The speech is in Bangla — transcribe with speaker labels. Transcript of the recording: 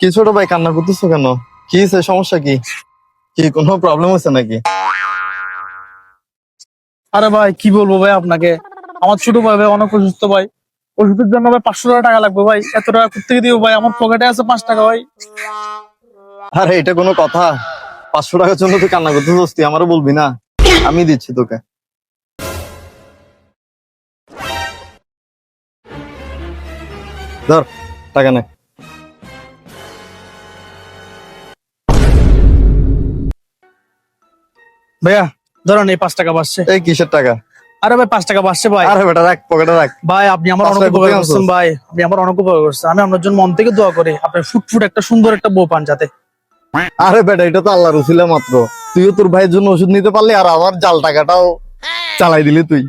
Speaker 1: কি ছোট ভাই, কান্না করতেছো কেন? কি হয়েছে, সমস্যা কি? কি কোনো প্রবলেম হচ্ছে নাকি?
Speaker 2: আরে ভাই কি বলবো ভাই আপনাকে, আমার ছোট ভাই ভাই অনেক অসুস্থ ভাই। ওষুধের জন্য ভাই 500 টাকা লাগবে ভাই। এত টাকা কোথেকে দিব ভাই? আমার পকেটে আছে 5 টাকা ভাই।
Speaker 1: আরে এটা কোনো কথা? 500 টাকার জন্য তুই কান্না করতেছিস? তুই আমারও বলবি না? আমি দিচ্ছি তোকে। ধর, টাকা নে।
Speaker 2: ভাইয়া ধরেন এই 5 টাকা বাঁচছে।
Speaker 1: এই কিসের টাকা?
Speaker 2: আরে ভাই 5 টাকা বাঁচছে ভাই।
Speaker 1: আরে বেটা রাখ, পকেটে রাখ।
Speaker 2: ভাই আপনি আমার
Speaker 1: 5
Speaker 2: অনেক
Speaker 1: টাকা
Speaker 2: উপকার
Speaker 1: কোথায়
Speaker 2: করছেন
Speaker 1: আনছস?
Speaker 2: ভাই, আপনি আমার অনেক উপকার করছেন। আমি আপনার জন্য মন থেকে দোয়া করি আপনি ফুটফুট একটা সুন্দর একটা বউ পান যাতে।
Speaker 1: আরে বেটা, এটা তো আল্লাহর উসিলা মাত্র। তুইও তোর ভাইয়ের জন্য ওষুধ নিতে পারলি, আর আমার জাল টাকাটাও চালাই দিলি তুই।